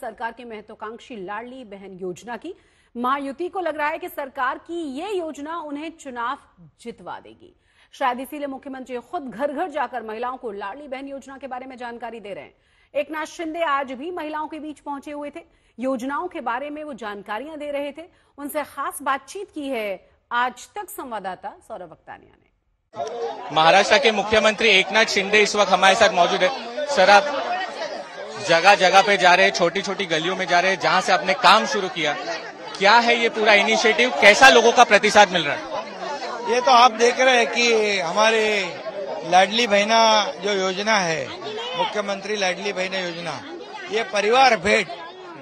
सरकार की महत्वाकांक्षी लाडली बहन योजना की। महायुति को लग रहा है कि सरकार की ये योजना उन्हें चुनाव जितवा देगी। शायद इसीलिए मुख्यमंत्री खुद घर घर जाकर महिलाओं को लाडली बहन योजना के बारे में जानकारी दे रहे हैं। एकनाथ शिंदे आज भी महिलाओं के बीच पहुंचे हुए थे। योजनाओं के बारे में वो जानकारियां दे रहे थे। उनसे खास बातचीत की है आज तक संवाददाता सौरभ वक्तानिया ने। महाराष्ट्र के मुख्यमंत्री एकनाथ शिंदे इस वक्त हमारे साथ मौजूद है। सर, आप जगह जगह पे जा रहे हैं, छोटी छोटी गलियों में जा रहे हैं, जहां से आपने काम शुरू किया, क्या है ये पूरा इनिशिएटिव, कैसा लोगों का प्रतिसाद मिल रहा है? ये तो आप देख रहे हैं कि हमारे लाडली बहना जो योजना है, मुख्यमंत्री लाडली बहना योजना, ये परिवार भेंट,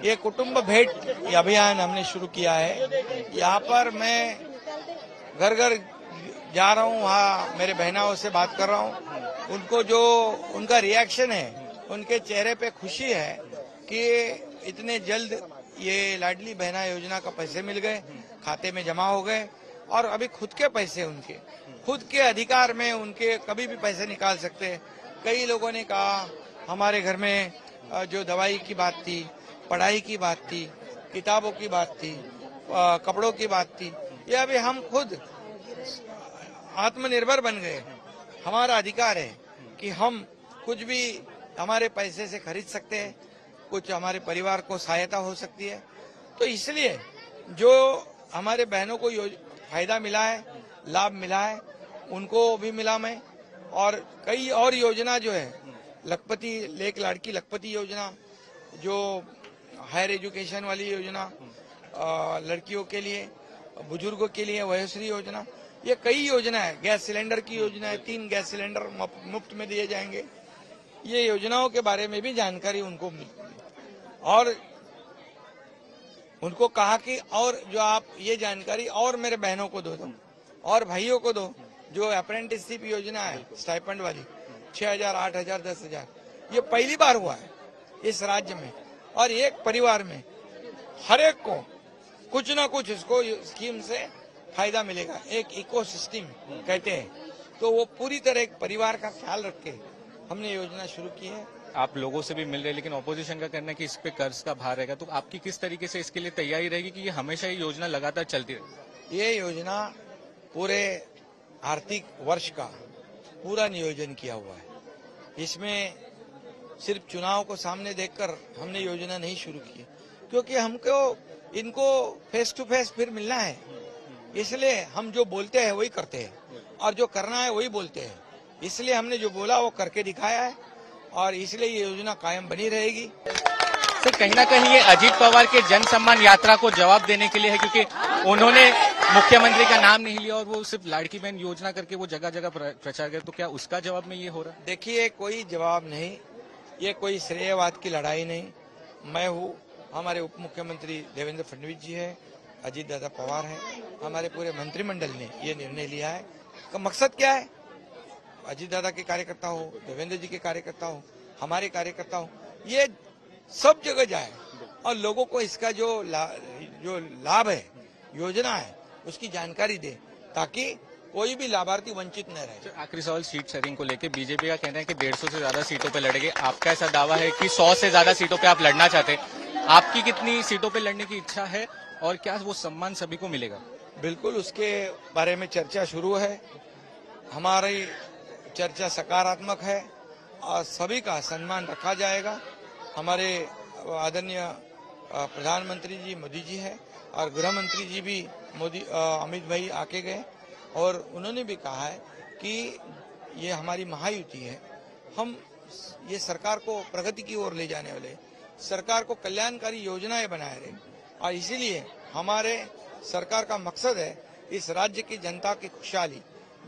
ये कुटुंब भेंट ये अभियान हमने शुरू किया है। यहाँ पर मैं घर घर जा रहा हूँ, वहाँ मेरे बहनाओं से बात कर रहा हूँ। उनको जो उनका रिएक्शन है, उनके चेहरे पे खुशी है कि इतने जल्द ये लाडली बहना योजना का पैसे मिल गए, खाते में जमा हो गए और अभी खुद के पैसे, उनके खुद के अधिकार में उनके कभी भी पैसे निकाल सकते हैं। कई लोगों ने कहा हमारे घर में जो दवाई की बात थी, पढ़ाई की बात थी, किताबों की बात थी, कपड़ों की बात थी, ये अभी हम खुद आत्मनिर्भर बन गए। हमारा अधिकार है कि हम कुछ भी हमारे पैसे से खरीद सकते हैं, कुछ हमारे परिवार को सहायता हो सकती है। तो इसलिए जो हमारे बहनों को फायदा मिला है, लाभ मिला है, उनको भी मिला मैं। और कई और योजना जो है, लखपति लेक लाड़की लखपति योजना, जो हायर एजुकेशन वाली योजना, लड़कियों के लिए, बुजुर्गों के लिए वयोश्री योजना, ये कई योजना है। गैस सिलेंडर की योजना है, 3 गैस सिलेंडर मुफ्त में दिए जाएंगे। ये योजनाओं के बारे में भी जानकारी उनको मिली और उनको कहा कि और जो आप ये जानकारी और मेरे बहनों को दो और भाइयों को दो। जो अप्रेंटिसशिप योजना है स्टाइपेंड वाली, 6,000, 8,000, 10,000, ये पहली बार हुआ है इस राज्य में। और एक परिवार में हर एक को कुछ ना कुछ इसको स्कीम से फायदा मिलेगा। एक इकोसिस्टम कहते हैं, तो वो पूरी तरह एक परिवार का ख्याल रख के हमने योजना शुरू की है। आप लोगों से भी मिल रहे हैं, लेकिन ऑपोजिशन का कहना है कि इस पे कर्ज का भार रहेगा, तो आपकी किस तरीके से इसके लिए तैयारी रहेगी कि ये हमेशा ये योजना लगातार चलती रहे? ये योजना पूरे आर्थिक वर्ष का पूरा नियोजन किया हुआ है। इसमें सिर्फ चुनाव को सामने देखकर हमने योजना नहीं शुरू की, क्योंकि हमको इनको फेस टू फेस फिर मिलना है। इसलिए हम जो बोलते हैं वही करते हैं और जो करना है वही बोलते हैं। इसलिए हमने जो बोला वो करके दिखाया है और इसलिए ये योजना कायम बनी रहेगी। सर, कहीं ना कहीं ये अजीत पवार के जन सम्मान यात्रा को जवाब देने के लिए है, क्योंकि उन्होंने मुख्यमंत्री का नाम नहीं लिया और वो सिर्फ लाड़की बहन योजना करके वो जगह जगह प्रचार करे, तो क्या उसका जवाब में ये हो रहा है? देखिए, कोई जवाब नहीं, ये कोई श्रेयवाद की लड़ाई नहीं। मैं हूँ, हमारे उप मुख्यमंत्री देवेंद्र फडणवीस जी है, अजीत दादा पवार है, हमारे पूरे मंत्रिमंडल ने ये निर्णय लिया है। का मकसद क्या है? अजीत दादा के कार्यकर्ता हो, देवेंद्र जी के कार्यकर्ता हो, हमारे कार्यकर्ता हो, ये सब जगह जाए और लोगों को इसका जो लाभ है, योजना है, उसकी जानकारी दे, ताकि कोई भी लाभार्थी वंचित न रहे। आखिरी सवाल सीट शेयरिंग को लेकर, बीजेपी का कहना है कि 150 से ज्यादा सीटों पे लड़ेंगे। आपका ऐसा दावा है कि 100 से ज्यादा सीटों पे आप लड़ना चाहते हैं। आपकी कितनी सीटों पे लड़ने की इच्छा है और क्या वो सम्मान सभी को मिलेगा? बिल्कुल, उसके बारे में चर्चा शुरू है। हमारी चर्चा सकारात्मक है और सभी का सम्मान रखा जाएगा। हमारे आदरणीय प्रधानमंत्री जी मोदी जी है और गृह मंत्री जी भी अमित भाई आके गए और उन्होंने भी कहा है कि ये हमारी महायुति है, हम ये सरकार को प्रगति की ओर ले जाने वाले, सरकार को कल्याणकारी योजनाएं बनाए रहे और इसीलिए हमारे सरकार का मकसद है इस राज्य की जनता की खुशहाली,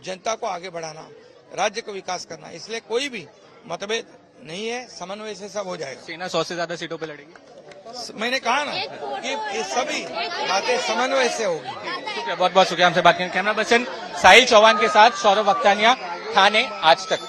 जनता को आगे बढ़ाना, राज्य को विकास करना। इसलिए कोई भी मतभेद नहीं है, समन्वय से सब हो जाएगा। सेना 100 से ज्यादा सीटों पे लड़ेगी? मैंने कहा ना कि ये सभी बातें समन्वय से होगी। बहुत बहुत शुक्रिया हमसे बात करने। कैमरा पर्सन साहिल चौहान के साथ सौरभ वक्तानिया, ठाणे आज तक।